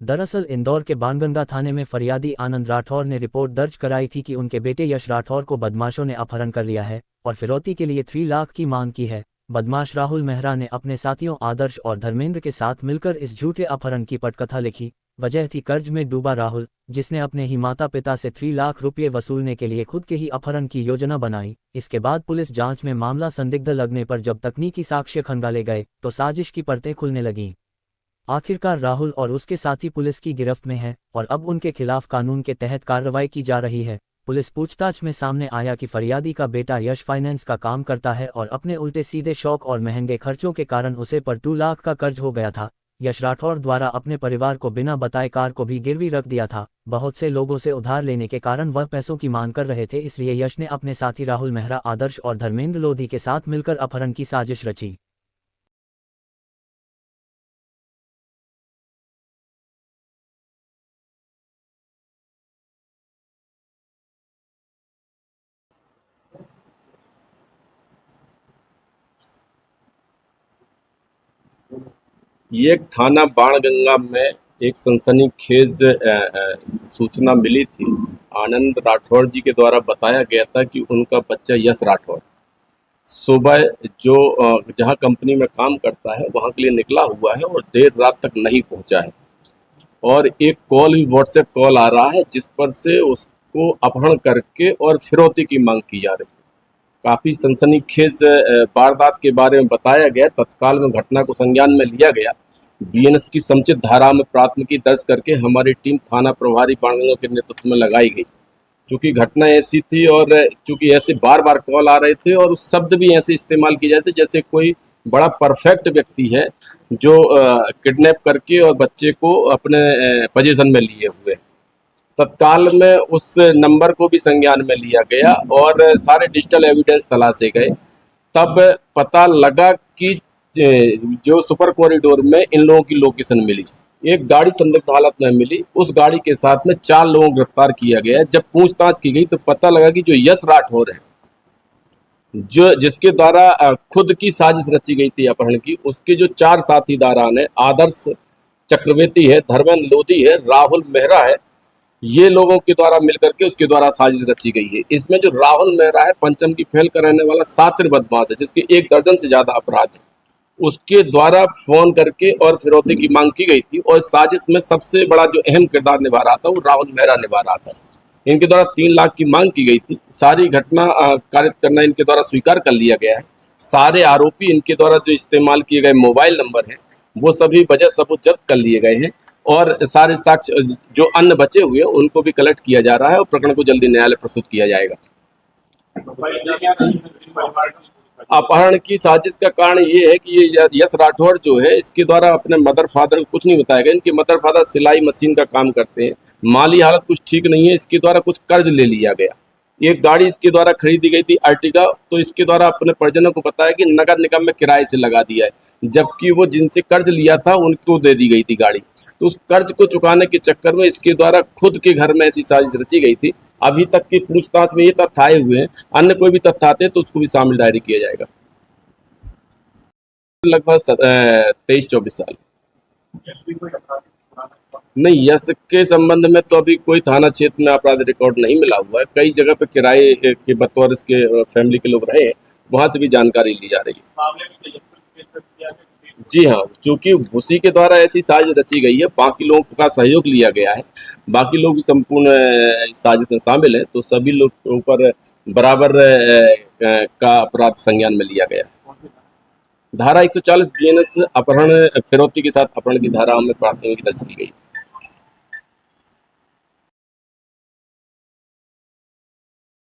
दरअसल इंदौर के बाणगंगा थाने में फरियादी आनंद राठौर ने रिपोर्ट दर्ज कराई थी कि उनके बेटे यश राठौर को बदमाशों ने अपहरण कर लिया है और फिरौती के लिए 3 लाख की मांग की है। बदमाश राहुल मेहरा ने अपने साथियों आदर्श और धर्मेंद्र के साथ मिलकर इस झूठे अपहरण की पटकथा लिखी। वजह थी कर्ज में डूबा राहुल, जिसने अपने ही माता पिता से 3 लाख रुपये वसूलने के लिए खुद के ही अपहरण की योजना बनाई। इसके बाद पुलिस जांच में मामला संदिग्ध लगने पर जब तकनीकी साक्ष्य खंगाले गए तो साजिश की परतें खुलने लगीं। आखिरकार राहुल और उसके साथी पुलिस की गिरफ्त में हैं और अब उनके खिलाफ कानून के तहत कार्रवाई की जा रही है। पुलिस पूछताछ में सामने आया कि फरियादी का बेटा यश फाइनेंस का काम करता है और अपने उल्टे सीधे शौक और महंगे खर्चों के कारण उसे पर 2 लाख का कर्ज हो गया था। यश राठौर द्वारा अपने परिवार को बिना बताए कार को भी गिरवी रख दिया था। बहुत से लोगों से उधार लेने के कारण वह पैसों की मांग कर रहे थे, इसलिए यश ने अपने साथी राहुल मेहरा, आदर्श और धर्मेंद्र लोधी के साथ मिलकर अपहरण की साजिश रची। ये थाना बाणगंगा में एक सनसनीखेज सूचना मिली थी। आनंद राठौर जी के द्वारा बताया गया था कि उनका बच्चा यश राठौर सुबह जो जहां कंपनी में काम करता है वहां के लिए निकला हुआ है और देर रात तक नहीं पहुंचा है। और एक कॉल भी व्हाट्सएप कॉल आ रहा है जिस पर से उसको अपहरण करके और फिरौती की मांग की जा रही है। काफ़ी सनसनीखेज वारदात के बारे में बताया गया। तत्काल में घटना को संज्ञान में लिया गया। बीएनएस की समुचित धारा में प्राथमिकी दर्ज करके हमारी टीम थाना प्रभारी बाणगंगा के नेतृत्व में लगाई गई। क्योंकि घटना ऐसी थी और चूंकि ऐसे बार बार कॉल आ रहे थे और शब्द भी ऐसे इस्तेमाल किए जाते जैसे कोई बड़ा परफेक्ट व्यक्ति है जो किडनैप करके और बच्चे को अपने पोजीशन में लिए हुए। तत्काल में उस नंबर को भी संज्ञान में लिया गया और सारे डिजिटल एविडेंस तलाशे गए। तब पता लगा कि जो सुपर कॉरिडोर में इन लोगों की लोकेशन मिली, एक गाड़ी संदिग्ध हालत में मिली। उस गाड़ी के साथ में 4 लोगों को गिरफ्तार किया गया। जब पूछताछ की गई तो पता लगा कि जो यश राठौर है, जो जिसके द्वारा खुद की साजिश रची गई थी अपहरण की, उसके जो 4 साथीदारान है, आदर्श चक्रवर्ती है, धर्मेंद्र लोधी है, राहुल मेहरा है, ये लोगों के द्वारा मिलकर के उसके द्वारा साजिश रची गई है। इसमें जो राहुल मेहरा है, पंचम की फेल का रहने वाला शातिर बदमाश है जिसके 1 दर्जन से ज्यादा अपराध है, उसके द्वारा फोन करके और फिरौती की मांग की गई थी। और साजिश में सबसे बड़ा जो अहम किरदार निभा रहा था वो राहुल मेहरा निभा रहा था। इनके द्वारा 3 लाख की मांग की गई थी। सारी घटना कारित करना इनके द्वारा स्वीकार कर लिया गया है। सारे आरोपी, इनके द्वारा जो इस्तेमाल किए गए मोबाइल नंबर हैं वो सभी वजह सबूत जब्त कर लिए गए हैं और सारे साक्ष्य जो अन्य बचे हुए हैं उनको भी कलेक्ट किया जा रहा है और प्रकरण को जल्दी न्यायालय प्रस्तुत किया जाएगा। अपहरण की साजिश का कारण ये है कि ये यश राठौर जो है, इसके द्वारा अपने मदर फादर को कुछ नहीं बताया गया। इनके मदर फादर सिलाई मशीन का काम करते हैं, माली हालत कुछ ठीक नहीं है। इसके द्वारा कुछ कर्ज ले लिया गया। एक गाड़ी इसके द्वारा खरीदी गई थी अर्टिगा, तो इसके द्वारा अपने परिजनों को बताया कि नगर निगम में किराए से लगा दिया है, जबकि वो जिनसे कर्ज लिया था उनको दे दी गई थी गाड़ी। तो उस कर्ज को चुकाने के चक्कर में इसके द्वारा खुद के घर में ऐसी साजिश रची गई थी। अभी तक की पूछताछ में ये तथ्य आए हुए हैं, अन्य कोई भी तथ्य आते हैं तो उसको भी शामिल डायरी किया जाएगा। लगभग 23-24 साल। नहीं, यश के संबंध में तो अभी कोई थाना क्षेत्र में अपराध रिकॉर्ड नहीं मिला हुआ है। कई जगह पे किराए के बतौर इसके फैमिली के लोग रहे, वहां से भी जानकारी ली जा रही है। जी हाँ, चूंकि उसी के द्वारा ऐसी साजिश रची गई है, बाकी लोगों का सहयोग लिया गया है, बाकी लोग भी संपूर्ण इस साजिश में शामिल है, तो सभी लोग के ऊपर बराबर का अपराध संज्ञान में लिया गया है। धारा 140 बीएनएस अपहरण फिरौती के साथ अपहरण की धारा में प्राथमिकी दर्ज की गई।